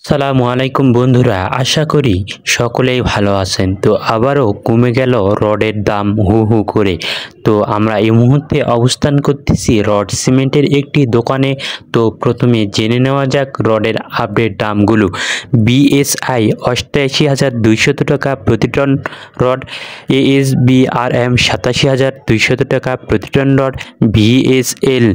সালামু আলাইকুম বন্ধুরা, আশা করি সকলেই ভালো আছেন। তো আবারও কমে গেল রডের দাম হু হু করে। তো আমরা এই মুহূর্তে অবস্থান করতেছি রড সিমেন্টের একটি দোকানে। তো প্রথমে জেনে নেওয়া যাক রডের আপডেট দামগুলো। বিএসআই ৮৮,২০০ টাকা প্রতি টন রড, এএসবিআরএম ৮৭,২০০ টাকা প্রতি টন রড, ভিএসএল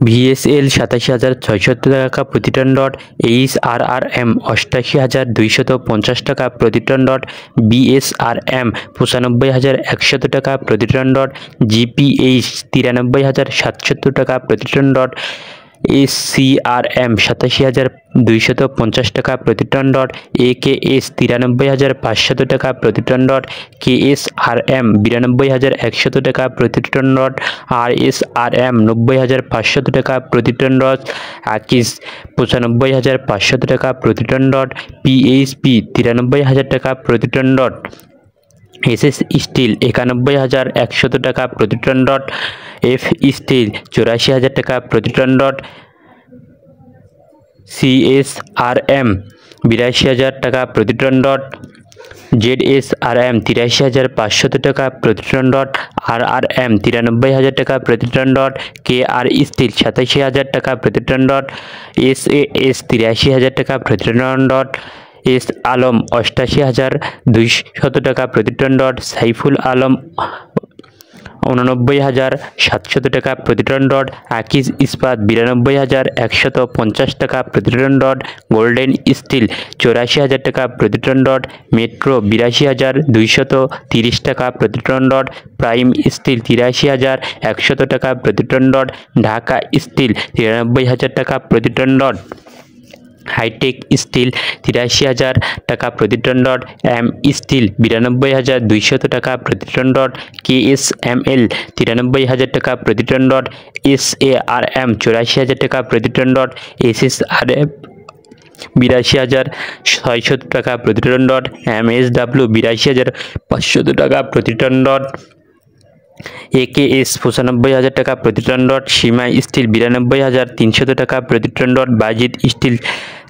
৮৭,৬০০ টাকা প্রতি টন রড, এইচআরআরএম ৮৮,২৫০ টাকা প্রতি টন রড, বিএসআরএম ৯৫,১০০ টাকা প্রতি টন রড, জিপিএইচ ৯৩,৭৭০ টাকা প্রতি টন রড, এসসিআরএম ৮৭,২৫০ টাকা প্রতি টন রড, একেএস ৯৩,৫০০ টাকা প্রতি টন রড, কেএসআরএম ৯২,১০০ টাকা প্রতি টন রড, আরএসআরএম ৯০,৫০০ টাকা প্রতি টন রড, আকিস ৯৫,৫০০ টাকা প্রতি টন রড, পিএইচপি ৯৩,০০০ টাকা প্রতি টন রড, এসএস স্টিল ৯১,১০০ টাকা প্রতি টন রড, এফ স্টিল ৮৪,০০০ টাকা প্রতি টন রড, সিএসআরএম ৮২,০০০ টাকা প্রতি টন রড, জেডএসআরএম ৮৩,৫০০ টাকা প্রতি টন রড, আরআরএম ৯৩,০০০ টাকা প্রতি টন রড, কেআর স্টিল ৮৭,০০০ টাকা প্রতি টন রড, এসএএস ৮৩,০০০ টাকা প্রতি টন রড, এস আলম ৮৮,২০০ টাকা প্রতি টন রড, সাইফুল আলম ৮৯,৭০০ টাকা প্রতি টন রড, আকিজ ইস্পাত ৯২,১৫০ টাকা প্রতি টন রড, গোল্ডেন স্টিল ৮৪,০০০ টাকা প্রতি টন রড, মেট্রো ৮২,২৩০ টাকা প্রতি টন রড, প্রাইম স্টিল ৮৩,১০০ টাকা প্রতি টন রড, ঢাকা স্টিল ৯৩,০০০ টাকা প্রতি টন রড, হাইটেক স্টিল ৮৩,০০০ টাকা প্রতি টন রড, এম স্টিল ৯২,২০০ টাকা প্রতি টন রড, কেএসএমএল ৯৩,০০০ টাকা প্রতি টন রড, এসএআরএম ৮৪,০০০ টাকা প্রতি টন রড, এসএসআরএফ ৮২,৬০০ টাকা প্রতি টন রড, এমএসডাব্লিউ ৮২,৫০০ টাকা প্রতি টন রড, একেএস ৯৫,০০০ টাকা প্রতি টন রড, সীমা স্টিল ৯২,৩০০ টাকা প্রতি টন রড, বাজিদ স্টিল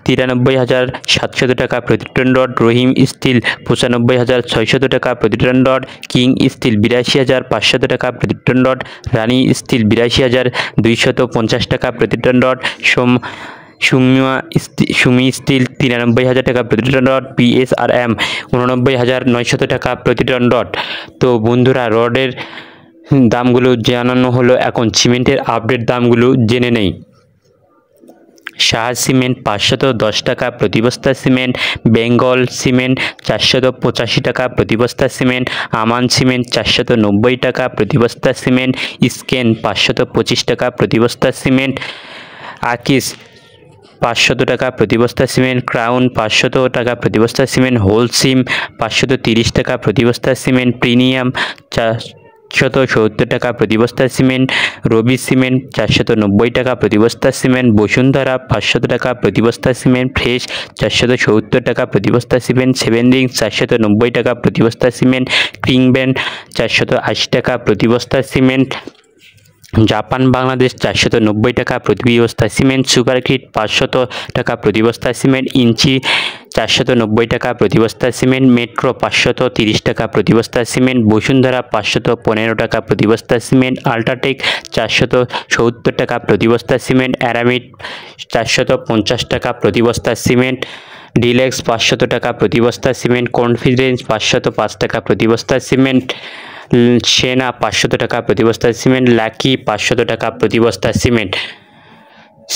৯৩,৭০০ টাকা প্রতি টন রড, রহিম স্টিল ৯৫,৬০০ টাকা প্রতি টন রড, কিং স্টিল ৮২,৫০০ টাকা প্রতি টন রড, রানী স্টিল ৮২,২৫০ টাকা প্রতি টন রড, সুমি স্টিল ৯৩,০০০ টাকা প্রতি টন রড, পিএসআরএম ৮৯,৯০০ টাকা প্রতি টন রড। তো বন্ধুরা, রডের দামগুলো জানানো হলো, এখন সিমেন্টের আপডেট দামগুলো জেনে নেই। শাহ সিমেন্ট ৫১০ টাকা প্রতি বস্তা সিমেন্ট, বেঙ্গল সিমেন্ট ৪৮৫ টাকা প্রতি বস্তা সিমেন্ট, আমান সিমেন্ট ৪৯০ টাকা প্রতি বস্তা সিমেন্ট, স্কেন ৫২৫ টাকা প্রতি বস্তা সিমেন্ট, আকিস ৫০০ টাকা প্রতি বস্তা সিমেন্ট, ক্রাউন ৫০০ টাকা প্রতি বস্তা সিমেন্ট, হোলসিম ৫৩০ টাকা প্রতি বস্তা সিমেন্ট, প্রিমিয়াম ৪৭০ টাকা প্রতি বস্তা সিমেন্ট, রবি সিমেন্ট ৪৯০ টাকা প্রতি বস্তা সিমেন্ট, বসুন্ধরা ৫০০ টাকা প্রতি বস্তা সিমেন্ট, ফ্রেশ ৪৭০ টাকা প্রতি বস্তা সিমেন্ট, সেভেন রিংস ৪৯০ টাকা প্রতি বস্তা সিমেন্ট, কিংব্যান্ড ৪৮০ টাকা প্রতি বস্তা সিমেন্ট, জাপান বাংলাদেশ ৪৯০ টাকা প্রতি বস্তা সিমেন্ট, সুপারকিট ৫০০ টাকা প্রতি বস্তা সিমেন্ট, ইঞ্চি ৪৯০ টাকা প্রতি বস্তা সিমেন্ট, মেট্রো ৫৩০ টাকা প্রতি বস্তা সিমেন্ট, বসুন্ধরা ৫১৫ টাকা প্রতি বস্তা সিমেন্ট, আল্ট্রাটেক ৪৭০ টাকা প্রতি বস্তা সিমেন্ট, অ্যারামিড ৪৫০ টাকা প্রতি বস্তা সিমেন্ট, ডিলেক্স ৫০০ টাকা প্রতি বস্তা সিমেন্ট, কনফিডেন্স ৫০৫ টাকা প্রতি বস্তা সিমেন্ট, সেনা ৫০০ টাকা প্রতি বস্তা সিমেন্ট, লাকি ৫০০ টাকা প্রতি বস্তা সিমেন্ট,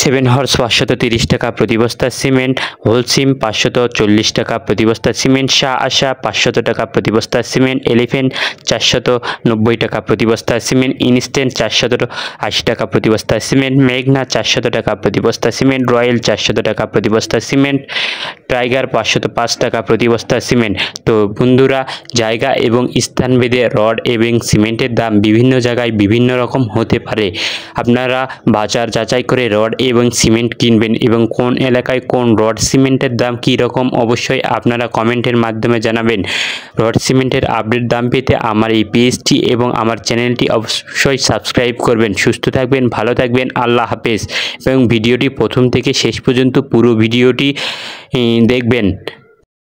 সেভেন হর্স ৫৩০ টাকা প্রতি বস্তা সিমেন্ট, হোলসিম ৫৪০ টাকা প্রতি বস্তা সিমেন্ট, শাহ আশা ৫০০ টাকা প্রতি বস্তা সিমেন্ট, এলিফেন্ট ৪৯০ টাকা প্রতি বস্তা সিমেন্ট, ইনস্ট্যান্ট ৪৮০ টাকা প্রতি বস্তা সিমেন্ট, মেঘনা ৪০০ টাকা প্রতি বস্তা সিমেন্ট, রয়্যাল ৪০০ টাকা প্রতি বস্তা সিমেন্ট, টাইগার ৫০৫ টাকা প্রতি বস্তা সিমেন্ট। তো বন্ধুরা, জায়গা এবং স্থানভেদে রড এবং সিমেন্টের দাম বিভিন্ন জায়গায় বিভিন্ন রকম হতে পারে। আপনারা বাজার যাচাই করে রড এবং সিমেন্ট কিনবেন এবং কোন এলাকায় কোন রড সিমেন্টের দাম কী রকম অবশ্যই আপনারা কমেন্টের মাধ্যমে জানাবেন। রড সিমেন্টের আপডেট দাম পেতে আমার এই পেজটি এবং আমার চ্যানেলটি অবশ্যই সাবস্ক্রাইব করবেন। সুস্থ থাকবেন, ভালো থাকবেন, আল্লাহ হাফেজ। এবং ভিডিওটি প্রথম থেকে শেষ পর্যন্ত পুরো ভিডিওটি দেখবেন।